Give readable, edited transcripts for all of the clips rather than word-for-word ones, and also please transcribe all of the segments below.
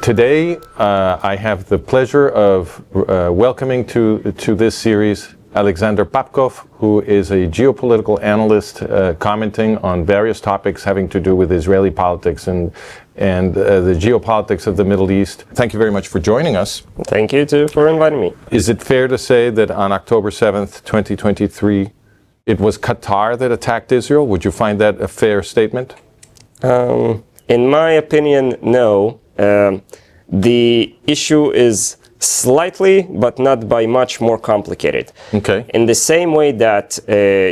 Today, I have the pleasure of welcoming to this series Alexander Pepkov, who is a geopolitical analyst commenting on various topics having to do with Israeli politics and the geopolitics of the Middle East. Thank you very much for joining us. Thank you too for inviting me. Is it fair to say that on October 7th, 2023, it was Qatar that attacked Israel? Would you find that a fair statement? In my opinion, no. The issue is slightly, but not by much, more complicated. Okay. In the same way that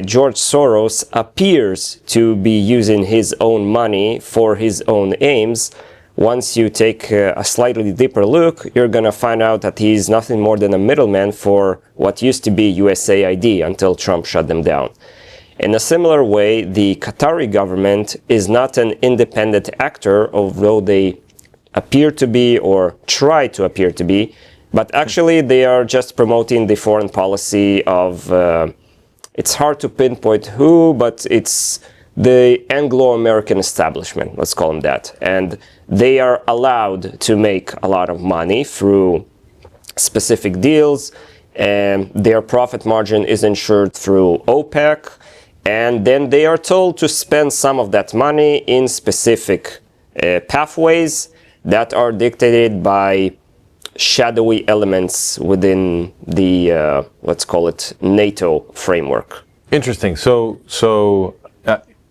George Soros appears to be using his own money for his own aims, once you take a slightly deeper look, you're going to find out that he's nothing more than a middleman for what used to be USAID until Trump shut them down. In a similar way, the Qatari government is not an independent actor, although they appear to be or try to appear to be, but actually they are just promoting the foreign policy of, it's hard to pinpoint who, but it's the Anglo-American establishment, let's call them that. And they are allowed to make a lot of money through specific deals, and their profit margin is ensured through OPEC, and then they are told to spend some of that money in specific pathways that are dictated by shadowy elements within the, let's call it, NATO framework. Interesting. So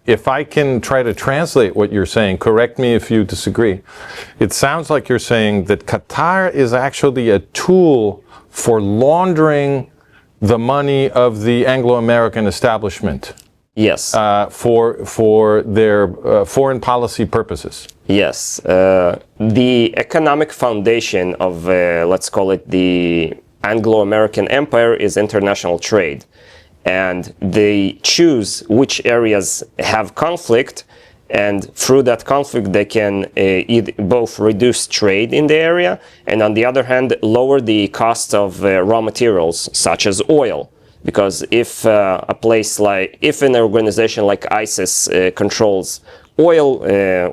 if I can try to translate what you're saying, correct me if you disagree. It sounds like you're saying that Qatar is actually a tool for laundering the money of the Anglo-American establishment. Yes. For their foreign policy purposes. Yes. The economic foundation of, let's call it, the Anglo-American empire is international trade. And they choose which areas have conflict, and through that conflict they can both reduce trade in the area, and on the other hand lower the cost of raw materials such as oil. Because if if an organization like ISIS controls oil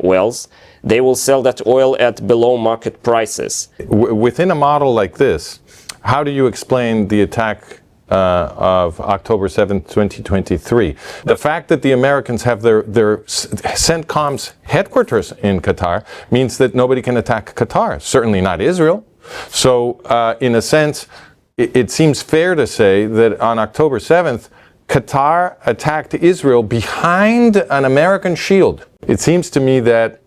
wells, they will sell that oil at below market prices. Within a model like this, how do you explain the attack of October 7th, 2023? The fact that the Americans have their CENTCOM's headquarters in Qatar means that nobody can attack Qatar, certainly not Israel. So in a sense, it seems fair to say that on October 7th, Qatar attacked Israel behind an American shield. It seems to me that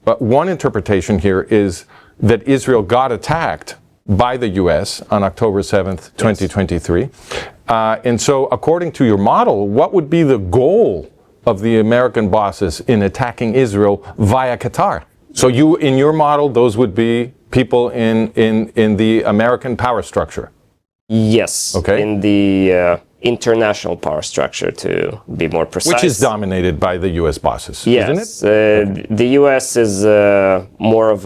one interpretation here is that Israel got attacked by the U.S. on October 7th, 2023. Yes. And so according to your model, what would be the goal of the American bosses in attacking Israel via Qatar? So in your model, those would be people in the American power structure. Yes. Okay. In the international power structure, to be more precise. Which is dominated by the U.S. bosses, yes. Isn't it? The U.S. is more of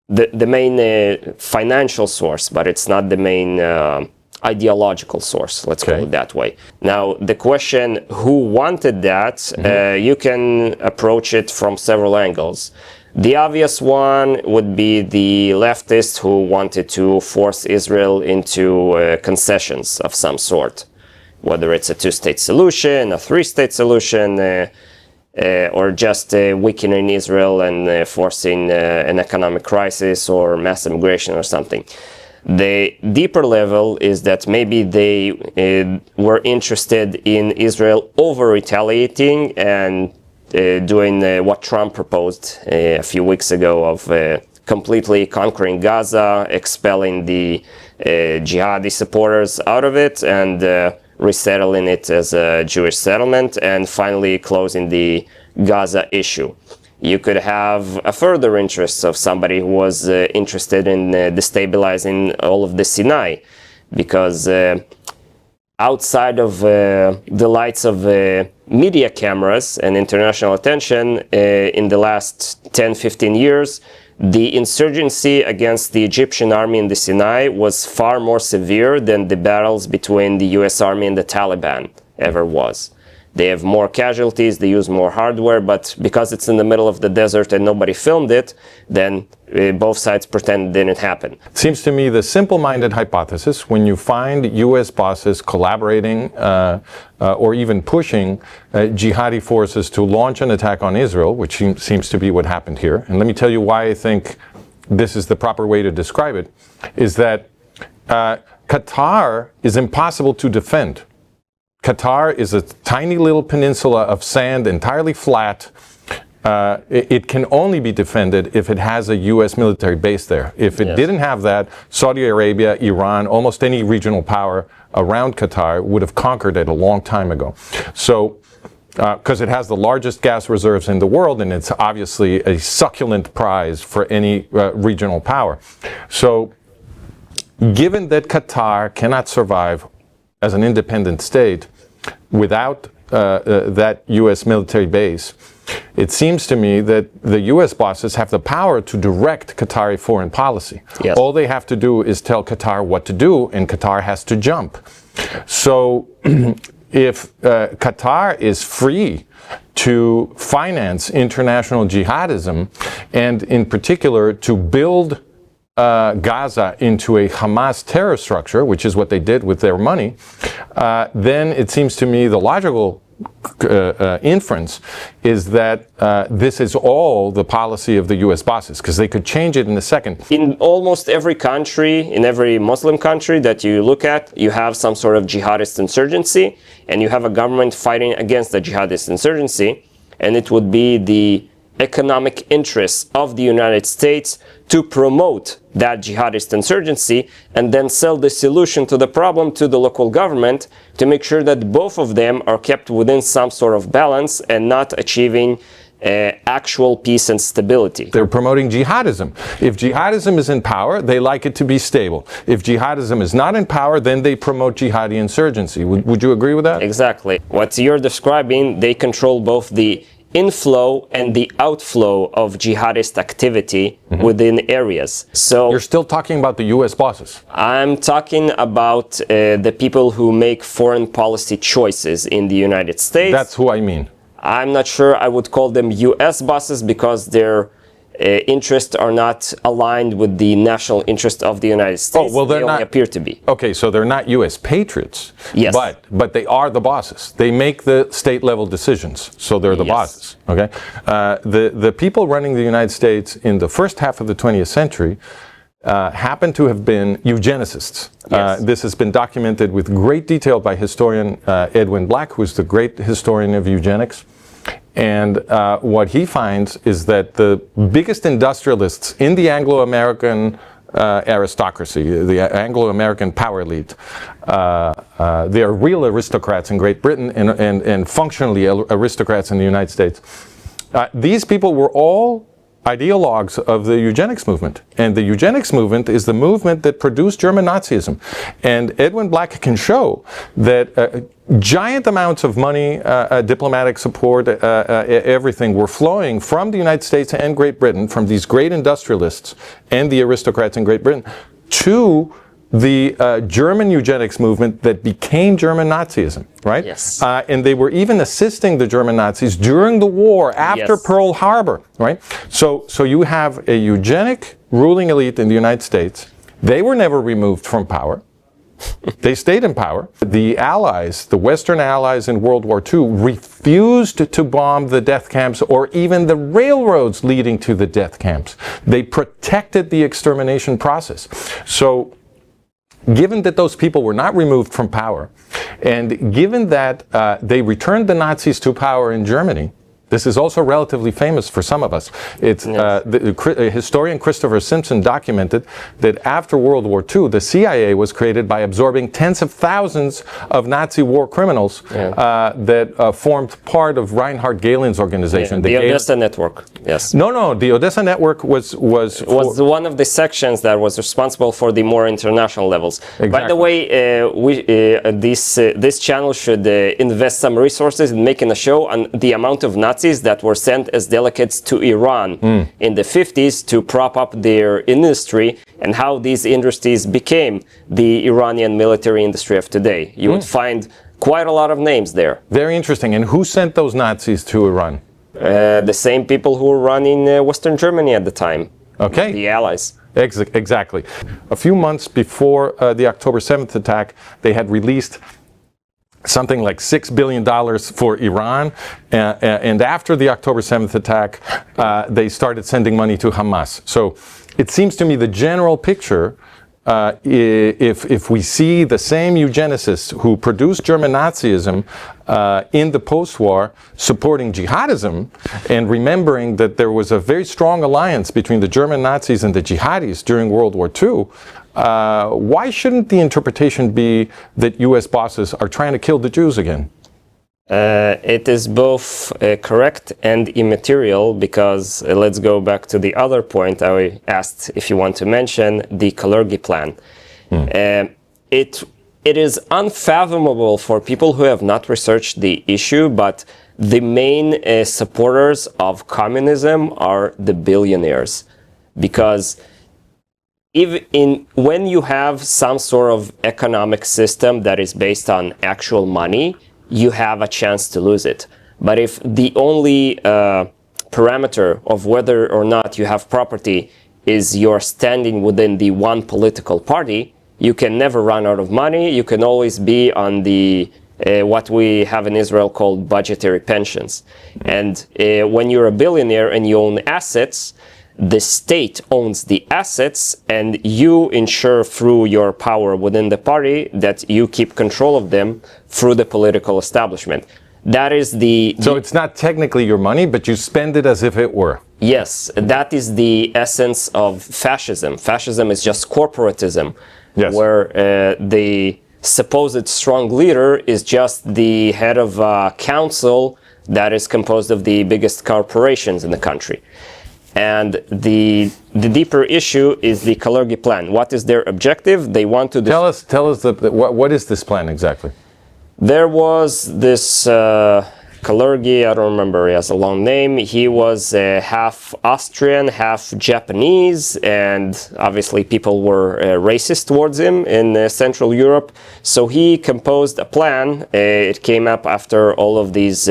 the main financial source, but it's not the main ideological source, let's call it that way. Now, the question, who wanted that, you can approach it from several angles. The obvious one would be the leftists who wanted to force Israel into concessions of some sort, whether it's a two-state solution, a three-state solution, or just weakening Israel and forcing an economic crisis or mass immigration or something. The deeper level is that maybe they were interested in Israel over-retaliating and doing what Trump proposed a few weeks ago of completely conquering Gaza, expelling the jihadi supporters out of it, and resettling it as a Jewish settlement, and finally closing the Gaza issue. You could have a further interest of somebody who was interested in destabilizing all of the Sinai, because outside of the lights of media cameras and international attention in the last 10-15 years, the insurgency against the Egyptian army in the Sinai was far more severe than the battles between the US Army and the Taliban ever was. they have more casualties, they use more hardware, but because it's in the middle of the desert and nobody filmed it, then both sides pretend it didn't happen. It seems to me the simple-minded hypothesis, when you find U.S. bosses collaborating or even pushing jihadi forces to launch an attack on Israel, which seems to be what happened here, and let me tell you why I think this is the proper way to describe it, is that Qatar is impossible to defend. Qatar is a tiny little peninsula of sand, entirely flat. It can only be defended if it has a U.S. military base there. If it didn't have that, Saudi Arabia, Iran, almost any regional power around Qatar would have conquered it a long time ago. So, because it has the largest gas reserves in the world, and it's obviously a succulent prize for any regional power. So, given that Qatar cannot survive as an independent state without that U.S. military base, it seems to me that the U.S. bosses have the power to direct Qatari foreign policy. Yes. All they have to do is tell Qatar what to do, and Qatar has to jump. So if Qatar is free to finance international jihadism, and in particular to build Gaza into a Hamas terror structure, which is what they did with their money, then it seems to me the logical inference is that this is all the policy of the U.S. bosses, because they could change it in a second. In almost every country, in every Muslim country that you look at, you have some sort of jihadist insurgency, and you have a government fighting against the jihadist insurgency, and it would be the economic interests of the United States to promote that jihadist insurgency and then sell the solution to the problem to the local government to make sure that both of them are kept within some sort of balance and not achieving actual peace and stability. They're promoting jihadism. If jihadism is in power, they like it to be stable. If jihadism is not in power, then they promote jihadi insurgency. Would you agree with that? Exactly. What you're describing, they control both the inflow and the outflow of jihadist activity within areas. So you're still talking about the U.S. bosses. I'm talking about the people who make foreign policy choices in the United States. That's who I mean. I'm not sure I would call them U.S. bosses because their interests are not aligned with the national interest of the United States. Oh, well, they only appear to be. Okay, so they're not U.S. patriots. Yes. But they are the bosses. They make the state level decisions, so they're the bosses. Okay. The people running the United States in the first half of the 20th century happen to have been eugenicists. Yes. This has been documented with great detail by historian Edwin Black, who's the great historian of eugenics. And what he finds is that the biggest industrialists in the Anglo-American aristocracy, the Anglo-American power elite, they are real aristocrats in Great Britain and functionally aristocrats in the United States. These people were all ideologues of the eugenics movement. And the eugenics movement is the movement that produced German Nazism. And Edwin Black can show that giant amounts of money, diplomatic support, everything were flowing from the United States and Great Britain, from these great industrialists and the aristocrats in Great Britain, to the German eugenics movement that became German Nazism, right? Yes. And they were even assisting the German Nazis during the war after Pearl Harbor, right? So you have a eugenic ruling elite in the United States. They were never removed from power. They stayed in power. The Allies, the Western Allies in World War II, refused to bomb the death camps or even the railroads leading to the death camps. They protected the extermination process. So, given that those people were not removed from power, and given that they returned the Nazis to power in Germany, this is also relatively famous for some of us. It's the historian Christopher Simpson documented that after World War II, the CIA was created by absorbing tens of thousands of Nazi war criminals that formed part of Reinhard Gehlen's organization. The Odessa Network. Yes. No. The Odessa Network was one of the sections that was responsible for the more international levels. Exactly. By the way, this channel should invest some resources in making a show on the amount of Nazis that were sent as delegates to Iran in the 50s to prop up their industry, and how these industries became the Iranian military industry of today. You would find quite a lot of names there. Very interesting. And who sent those Nazis to Iran? The same people who were running Western Germany at the time. Okay. The Allies. Exactly. A few months before the October 7th attack, they had released something like $6 billion for Iran. And after the October 7th attack, they started sending money to Hamas. So it seems to me the general picture, if we see the same eugenicists who produced German Nazism in the post-war supporting jihadism, and remembering that there was a very strong alliance between the German Nazis and the jihadis during World War II, why shouldn't the interpretation be that US bosses are trying to kill the Jews again? It is both correct and immaterial, because let's go back to the other point I asked if you want to mention, the Kalergi plan. It is unfathomable for people who have not researched the issue, but the main supporters of communism are the billionaires. Because when you have some sort of economic system that is based on actual money, you have a chance to lose it. But if the only parameter of whether or not you have property is your standing within the one political party, you can never run out of money. You can always be on the what we have in Israel called budgetary pensions. And when you're a billionaire and you own assets, the state owns the assets, and you ensure through your power within the party that you keep control of them through the political establishment. That is So it's not technically your money, but you spend it as if it were. Yes, that is the essence of fascism. Fascism is just corporatism, yes, where the supposed strong leader is just the head of a council that is composed of the biggest corporations in the country. And the deeper issue is the Kalergi plan. What is their objective? They want to... Tell us what is this plan exactly? There was this Kalergi, I don't remember, he has a long name. He was half Austrian, half Japanese, and obviously people were racist towards him in Central Europe. So he composed a plan. It came up after all of these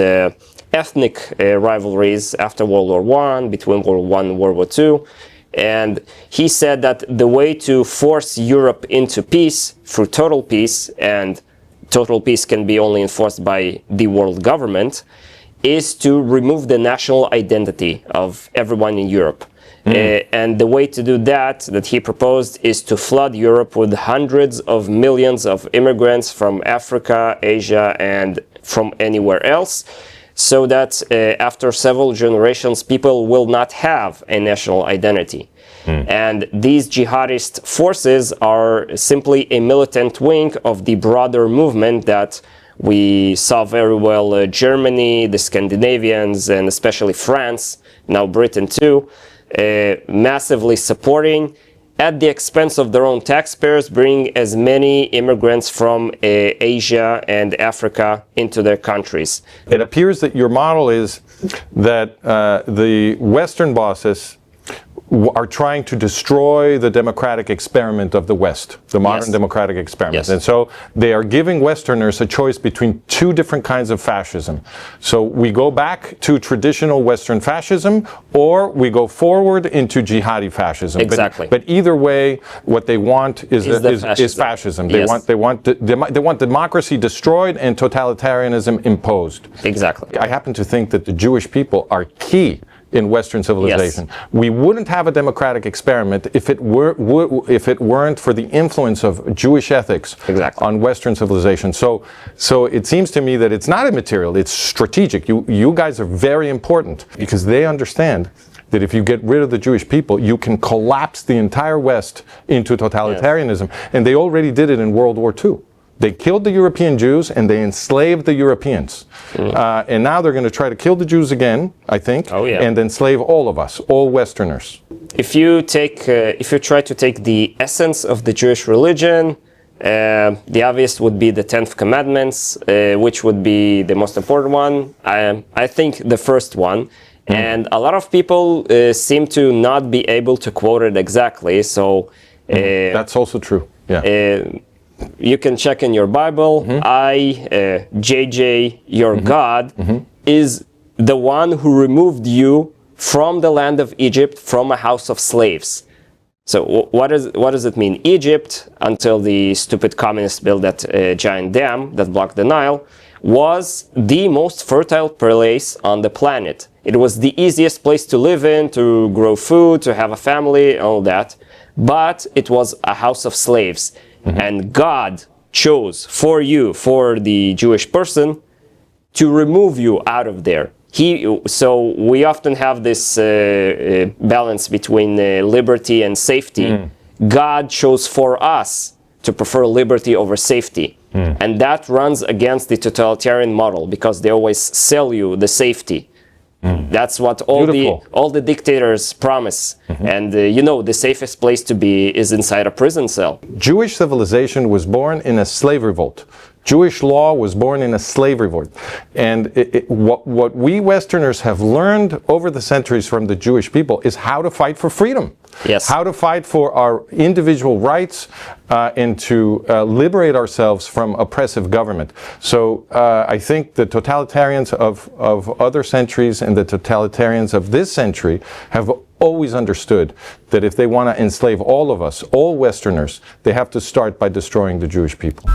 ethnic rivalries after World War I, between World War I and World War II. And he said that the way to force Europe into peace through total peace, and total peace can be only enforced by the world government, is to remove the national identity of everyone in Europe. And the way to do that he proposed, is to flood Europe with hundreds of millions of immigrants from Africa, Asia, and from anywhere else, so that after several generations, people will not have a national identity. And these jihadist forces are simply a militant wing of the broader movement that we saw very well Germany, the Scandinavians, and especially France, now Britain too, massively supporting, at the expense of their own taxpayers, bring as many immigrants from Asia and Africa into their countries. It appears that your model is that the Western bosses are trying to destroy the democratic experiment of the West, the modern democratic experiment. Yes. And so they are giving Westerners a choice between two different kinds of fascism. So we go back to traditional Western fascism, or we go forward into jihadi fascism. Exactly. But either way, what they want is fascism. They want democracy destroyed and totalitarianism imposed. Exactly. I happen to think that the Jewish people are key in Western civilization. Yes. We wouldn't have a democratic experiment if it weren't for the influence of Jewish ethics on Western civilization. So it seems to me that it's not immaterial, it's strategic. You guys are very important, because they understand that if you get rid of the Jewish people, you can collapse the entire West into totalitarianism. Yes. And they already did it in World War II. They killed the European Jews and they enslaved the Europeans. And now they're going to try to kill the Jews again, I think, and enslave all of us, all Westerners. If you try to take the essence of the Jewish religion, the obvious would be the 10th Commandments, which would be the most important one. I think the first one. And a lot of people seem to not be able to quote it exactly. So that's also true. Yeah. you can check in your Bible. JJ, your God, is the one who removed you from the land of Egypt, from a house of slaves. So what does it mean? Egypt, until the stupid communists built that giant dam that blocked the Nile, was the most fertile place on the planet. It was the easiest place to live in, to grow food, to have a family, all that. But it was a house of slaves. And God chose for you, for the Jewish person, to remove you out of there. So we often have this balance between liberty and safety. God chose for us to prefer liberty over safety. And that runs against the totalitarian model, because they always sell you the safety. That's what all the dictators promise. And the safest place to be is inside a prison cell. Jewish civilization was born in a slave revolt. Jewish law was born in a slave revolt. And what we Westerners have learned over the centuries from the Jewish people is how to fight for freedom. Yes. How to fight for our individual rights and to liberate ourselves from oppressive government. So I think the totalitarians of other centuries and the totalitarians of this century have always understood that if they want to enslave all of us, all Westerners, they have to start by destroying the Jewish people.